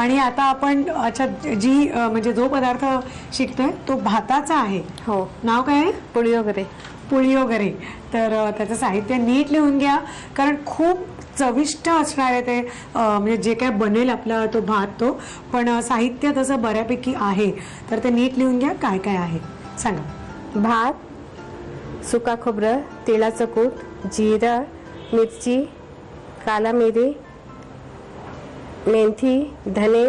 आणि आता आपण अच्छा जी म्हणजे जो पदार्थ शिकतोय तो भाताचा आहे. हो. नाव काय आहे? पुळीयोगरे. पुळीयोगरे. तर त्याचं साहित्य नीट लिहून घ्या, कारण खूप चविष्ट असणार आहे ते. म्हणजे जे काय बनेल आपला तो भात तो, पण साहित्य तसं बऱ्यापैकी आहे, तर ते नीट लिहून घ्या काय काय आहे सांगा. भात, सुका खोबरं, तिळाचं कूट, जिरं, मिरची, काला मिरी, मेथी, धने,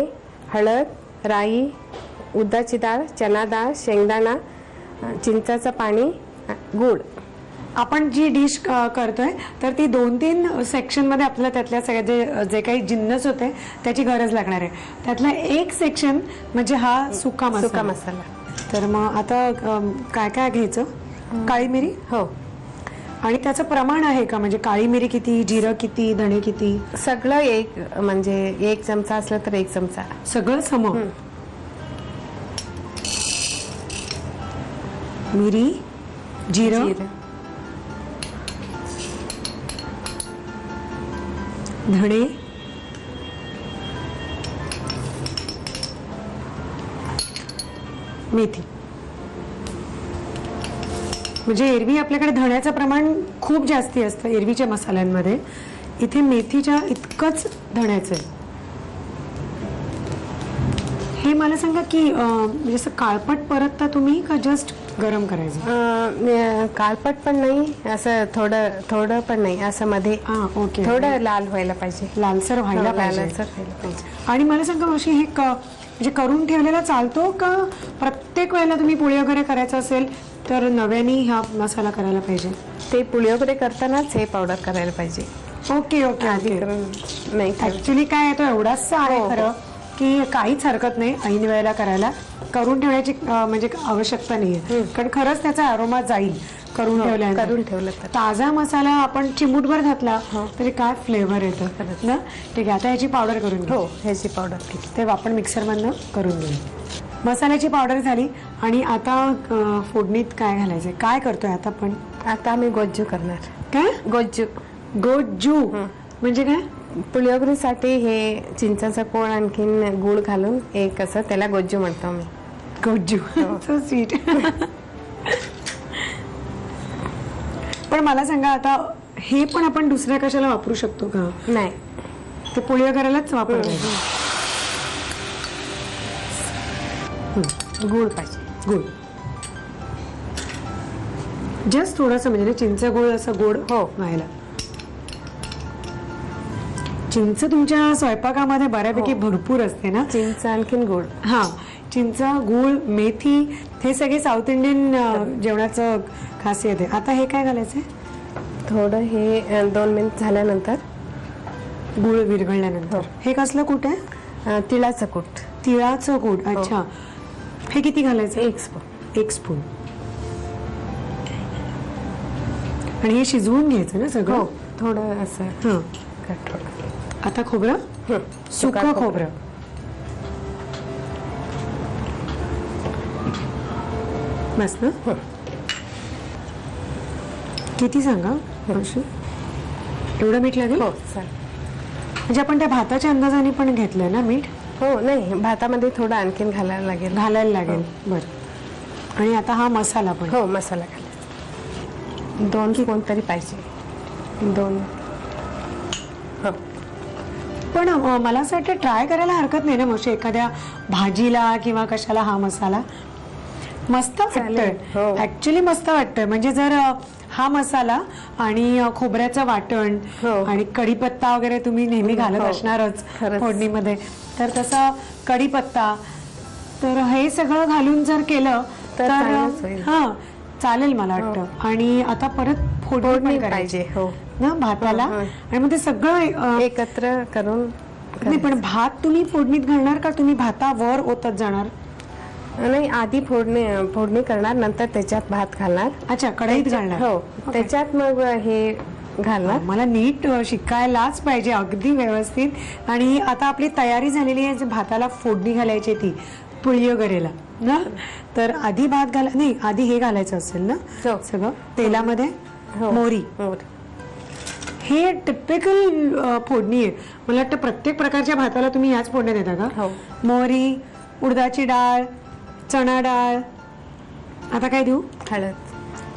हळद, राई, उडदाची डाळ, चना डाळ, शेंगदाणा, चिंचाचं पाणी, गूळ. आपण जी डिश करतोय तर ती 2-3 सेक्शनमध्ये आपल्याला त्यातल्या सगळ्या जे काही जिन्नस होते त्याची गरज लागणार आहे. त्यातला एक सेक्शन म्हणजे हा सुका मसाला. तर मग आता काय काय घ्यायचं? काळी मिरी. हो. आणि त्याचं प्रमाण आहे का? म्हणजे काळी मिरी किती, जिरं किती, धणे किती? सगळं एक, म्हणजे 1 चमचा असलं तर 1 चमचा. सगळं सम. मिरी, जिरं, धणे, मेथी. म्हणजे एरवी आपल्याकडे धण्याचं प्रमाण खूप जास्ती असतं एरवीच्या मसाल्यांमध्ये, इथे मेथीच्या इतकंच धण्याचं आहे. हे मला सांगा की म्हणजे असं काळपट परतता तुम्ही का जस्ट गरम करायचं? काळपट पण नाही, असं थोडं पण नाही, असं मध्ये. ओके. थोडं लाल व्हायला पाहिजे, लालसर व्हायला पाहिजे. आणि मला सांगा मावशी, हे म्हणजे करून ठेवलेला चालतो का प्रत्येक वेळेला तुम्ही पोळी वगैरे करायचं असेल तर नव्याने हा मसाला करायला पाहिजे? ते पुळीयोगरे करतानाच हे पावडर करायला पाहिजे. Okay okay okay. नाही, ऍक्च्युली काय आहे, तो एवढाच आहे खरं की काहीच हरकत नाही ऐन वेळेला करायला. करून ठेवण्याची म्हणजे आवश्यकता नाहीये, कारण खरंच त्याचा अरोमा जाईल करून ठेवलं. ताजा मसाला आपण चिमूटभर घातला तरी काय फ्लेवर येतं ना. ठीक आहे, आता ह्याची पावडर करून घेऊ. ह्याची पावडर. ठीक आहे, ते आपण मिक्सरमधनं करून घेऊ. मसाल्याची पावडर झाली आणि आता फोडणीत काय घालायचंय? काय करतोय आता आपण? आता आम्ही गोज्जू करणार. काय? गोज्जू म्हणजे काय? पुळीयोगरीसाठी हे चिंचाचा कोळ आणखीन गूळ घालून एक असं त्याला गोज्जू म्हणतो मी. गोज्जू. So sweet. पण मला सांगा, आता हे पण आपण दुसऱ्या कशाला वापरू शकतो का? नाही, ते पुळीयोगऱ्यालाच वापरायचं. गूळ पाहिजे. गूळ जस्ट थोडंसं, म्हणजे चिंच गूळ असं गोड व्हायला. चिंच तुमच्या स्वयंपाकामध्ये बऱ्यापैकी भरपूर असते ना. चिंच आणखीन गूळ. हा, चिंच, गूळ, मेथी, हे सगळे साऊथ इंडियन जेवणाचं खासियत आहे. आता हे काय घालायचंय? थोडं हे 2 मिनिट झाल्यानंतर, गूळ विरघळल्यानंतर. हे कसलं कूट आहे? तिळाचं कूट. तिळाचं कूट. अच्छा. हे किती घालायचं? 1 स्पून. 1 स्पून. आणि हे शिजवून घ्यायचं ना सगळं? थोडं असं. आता खोबरं, सुकं खोबरं. बस ना? किती सांगा? एवढं मीठ लागेल? हो. म्हणजे आपण त्या भाताच्या अंदाजाने पण घेतलंय ना मीठ? हो. नाही, भातामध्ये थोडं आणखीन घालायला लागेल. बरं. आणि आता हा मसाला पण? हो, मसाला घालायचा. 2 स्पून तरी पाहिजे. 2. पण मला असं वाटतं ट्राय करायला हरकत नाही ना मावशी, एखाद्या भाजीला किंवा कशाला हा मसाला मस्त वाटतोय. ऍक्च्युली मस्त वाटतोय. म्हणजे जर हा मसाला आणि खोबऱ्याचं वाटण आणि कढीपत्ता वगैरे तुम्ही नेहमी घालत असणारच फोडणीमध्ये, तर तसा कढीपत्ता, तर हे सगळं घालून जर केलं तर हा चालेल मला वाटतं. आणि आता परत फोडणी करायची ना भाताला, आणि मग ते सगळं एकत्र करून. नाही, पण भात तुम्ही फोडणीत घालणार का तुम्ही भातावर ओतत जाणार? नाही, आधी फोडणी करणार, नंतर त्याच्यात भात घालणार. अच्छा, कढईत घालणार. हो, त्याच्यात मग हे घालणार. मला नीट शिकायलाच पाहिजे अगदी व्यवस्थित. आणि आता आपली तयारी झालेली आहे भाताला फोडणी घालायची, ती पुळीयोगरेला ना. तर आधी भात नाही, आधी हे घालायचं असेल ना सगळं तेलामध्ये. मोहरी. हे टिपिकल फोडणी आहे. मला वाटतं प्रत्येक प्रकारच्या भाताला तुम्ही याच फोडण्या देता का? हो. मोहरी, उडदाची डाळ, चणा डाळ, आता काय देऊ? हळद.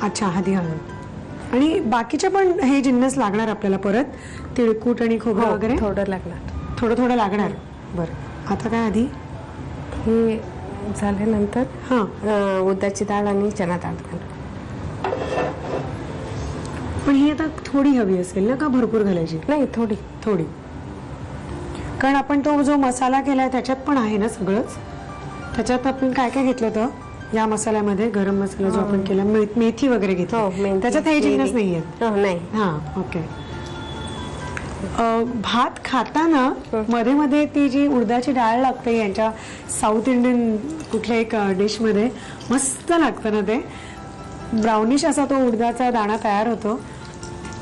अच्छा, आधी हळद. आणि बाकीचे पण हे जिन्नस लागणार आपल्याला परत, तिळकूट आणि खोबरं वगैरे थोडं लागणार. थोडं थोडं लागणार. बरं, आता काय आधी? हे झाल्यानंतर हां, उडदाची डाळ आणि चणा डाळ घालू. पण ही आता थोडी हवी असेल ना, का भरपूर घालायची? नाही, थोडी. थोडी, कारण आपण तो जो मसाला केलाय त्याच्यात पण आहे ना सगळंच. त्याच्यात आपण काय काय घेतलं होतं या मसाल्यामध्ये? गरम मसाला जो आपण केला, मेथी वगैरे हो, घेतली, मेथी, त्याच्यात हे जिन्नस मिरी. नाहीये. नाही. हां, ओके. भात खाताना मध्ये मध्ये ती जी उडदाची डाळ लागते यांच्या साऊथ इंडियन कुठल्या एक डिशमध्ये, मस्त लागतं ना ते. ब्राउनिश असा तो उडदाचा दाणा तयार होतो.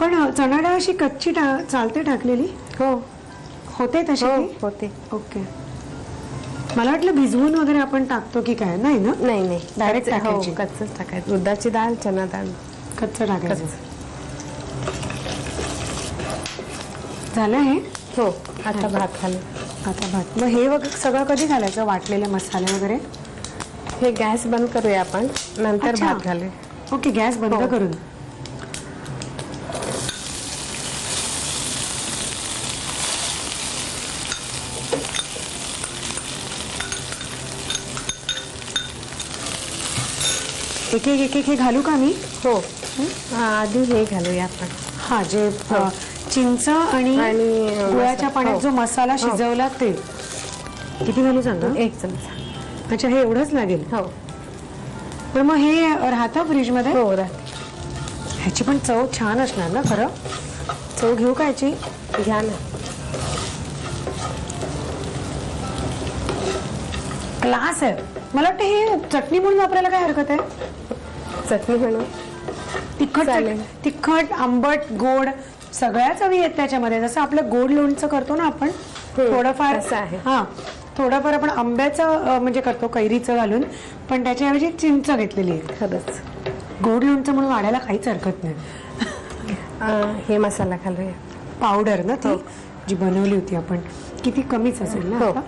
पण चणा डाळ अशी कच्ची चालते टाकलेली? हो, होते तशी ती? होते. ओके. मला वाटलं भिजवून वगैरे आपण टाकतो की काय. नाही ना, नाही, डायरेक्ट टाकायची? कच्चच टाकायचं. उडदाची डाळ, चणा डाळ कच्चं टाकायचं. झालं हे? हो. आता भात घालू. आता भात. मग हे सगळं कधी घालायचं, वाटलेले मसाले वगैरे? हे गॅस बंद करूया आपण, नंतर अच्छा. भात घालू. ओके, गॅस बंद हो. करून. एक एक हे घालू का मी? हो. आधी हे घालूया आपण. हा, जे चिंच आणि गुळाच्या पाण्यात जो मसाला शिजवला ते किती घालू सांगा? 1 चमचा. अच्छा, हे एवढंच लागेल? हो. पण मग हे राहतं फ्रीजमध्ये? हो, राहते. ह्याची पण चव छान असणार ना खरं? चव घेऊ का याची? घ्या ना. क्लास आहे. मला वाटतं हे चटणी म्हणून वापरायला काय हरकत आहे? चटणी म्हणून चालेल. तिखट, आंबट, गोड सगळ्या चवी आहेत त्याच्यामध्ये. जसं आपलं गोड लोणचं करतो ना आपण, थोडंफार असं आहे. हा, थोडंफार आपण आंब्याचं म्हणजे करतो, कैरीचं घालून, पण त्याच्याऐवजी चिंच घेतलेली आहे. खरंच. गोड लोणचं म्हणून वाढायला काहीच हरकत नाही. हे मसाला घालूया. पावडर ना ती जी बनवली होती आपण, किती कमीच असेल ना हो. आता?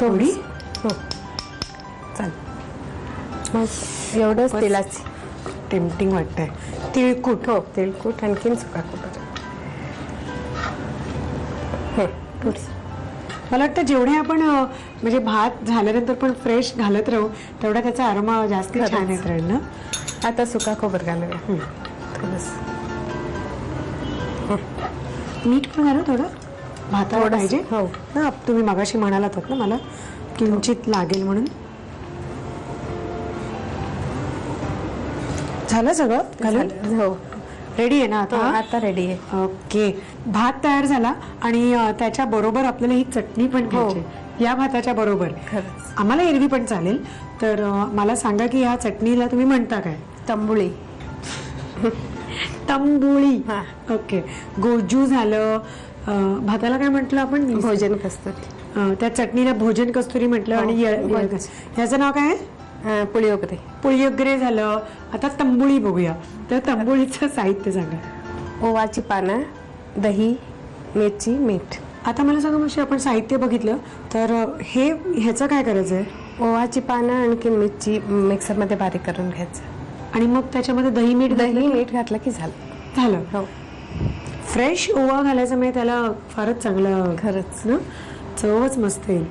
थोडी? हो, चालेल. मग एवढंच तेलाची. टेम्पटिंग वाटतंय. तिळकूट. हो, तेलकूट, आणखीन सुका खोबरं. थोडी. मला वाटतं जेवढे आपण म्हणजे भात झाल्यानंतर पण फ्रेश घालत राहू तेवढा त्याचा अरोमा जास्त छान येत राहील ना. आता सुका खोबरं घालूया. थोडंसं मीठ पण घालू थोडं भातावर थोडंसं. पाहिजे. हो. ना, तुम्ही मगाशी म्हणालात ना मला किंचित लागेल म्हणून. झालं सगळं घालून? हो, रेडी आहे ना आता? आता रेडी आहे. ओके. भात तयार झाला आणि त्याच्या बरोबर आपल्याला ही चटणी पण घ्यायची. या भाताच्या बरोबर खरंच. आम्हाला एरवी पण चालेल. तर मला सांगा की या चटणीला तुम्ही म्हणता काय? तंबुळी. तंबुळी. हा. ओके. गोजू झालं. भाताला काय म्हटलं आपण? भोजन कस्तुरी. त्या चटणीला भोजन कस्तुरी म्हटलं. आणि ह्याचं नाव काय आहे? पुळीयोगरे. पुळीयोगरे झालं. आता तंबुळी बघूया. तर तंबुळीचं साहित्य सांगा. ओवाची पानं, दही, मिरची, मीठ. आता मला सांगा, म्हणजे आपण साहित्य बघितलं तर ह्याचं काय करायचं आहे? ओवाची पानं आणखी मिरची मिक्सरमध्ये बारीक करून घ्यायचं. आणि मग त्याच्यामध्ये दही मीठ मीठ घातलं की झालं. हो. फ्रेश ओवा घालायचा म्हणजे त्याला फारच चांगलं खरंच ना, चवच मस्त येईल.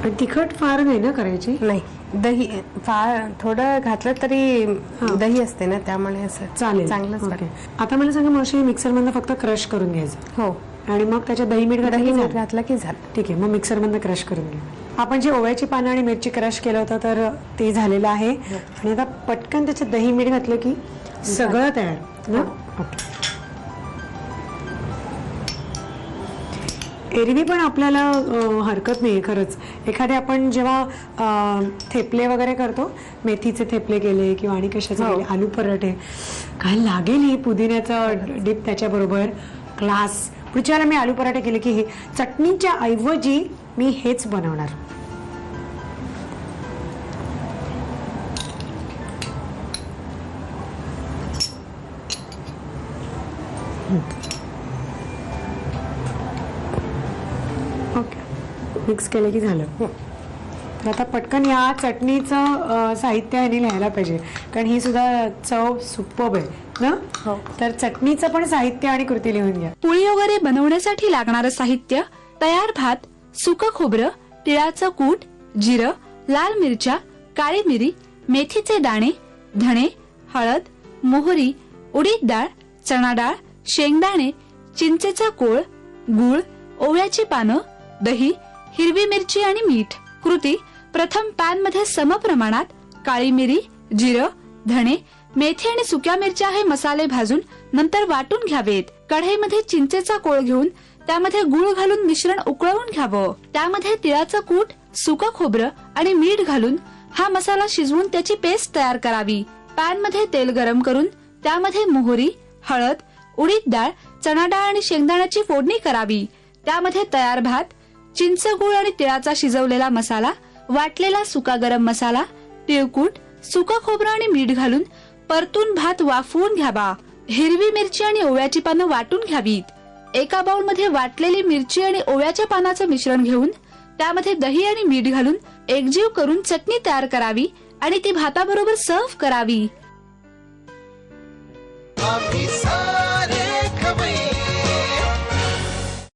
आणि तिखट फार नाही ना करायची? नाही, दही फार थोडं घातलं तरी दही असते ना, त्यामुळे असं चालेल. चांगलंच. ओके. आता मला सांगा, मावशी मिक्सर मधनं फक्त क्रश करून घ्यायचं. हो. आणि मग त्याच्यात दही मीठ घातलं की झालं. ठीक आहे. मग मिक्सर मधनं क्रश करून घ्या. आपण जे ओव्याची पानं आणि मिरची क्रश केलं होतं तर ते झालेलं आहे. आणि आता पटकन त्याच्यात दही मीठ घातलं की सगळं तयार ना. ओके. एरवी पण आपल्याला हरकत नाही खरंच. एखादे आपण जेव्हा थेपले वगैरे करतो, मेथीचे थेपले केले किंवा आणि कशाचे केले, आलू पराठे, काय लागेल ही पुदिन्याचं डिप त्याच्याबरोबर. क्लास. पुढच्या वेळेला मी आलू पराठे केले की हे चटणीच्या ऐवजी मी हेच बनवणार. ओके, मिक्स केलं की झालं. तर आता पटकन या चटणीचं साहित्य याने लिहायला पाहिजे, कारण ही सुद्धा चव सुपर्ब आहे ना. तर चटणीचं पण साहित्य आणि कृती लिहून घ्या. पोळी वगैरे बनवण्यासाठी लागणारं साहित्य: तयार भात, सुकं खोबरं, तिळाचं कूट, जिरं, लाल मिरच्या, काळी मिरी, मेथीचे दाणे, धणे, हळद, मोहरी, उडीद डाळ, चणा डाळ, शेंगदाणे, चिंचेचा कोळ, गूळ, ओव्याची पानं, दही, हिरवी मिरची आणि मीठ. कृती: प्रथम पॅन मध्ये समप्रमाणात काळी मिरी, जिरं, धणे, मेथी आणि सुक्या मिरच्या हे मसाले भाजून नंतर वाटून घ्यावेत. कढईमध्ये चिंचेचा कोळ घेऊन त्यामध्ये गूळ घालून मिश्रण उकळवून घ्यावं. त्यामध्ये तिळाचं कूट, सुकं खोबरं आणि मीठ घालून हा मसाला शिजवून त्याची पेस्ट तयार करावी. पॅन मध्ये तेल गरम करून त्यामध्ये मोहरी, हळद, उडीद डाळ, चणा डाळ आणि शेंगदाण्याची फोडणी करावी. त्यामध्ये तयार भात, चिंच, गूळ आणि तिळाचा शिजवलेला मसाला, वाटलेला सुका गरम मसाला, तिळकूट, सुकं खोबरं आणि मीठ घालून परतून भात वाफवून घ्यावा. हिरवी मिरची आणि ओव्याची पानं वाटून घ्यावीत. एका बाउल मध्ये वाटलेली मिरची आणि ओव्याच्या पानाचं मिश्रण घेऊन त्यामध्ये दही आणि मीठ घालून एकजीव करून चटणी तयार करावी आणि ती भाताबरोबर सर्व्ह करावी.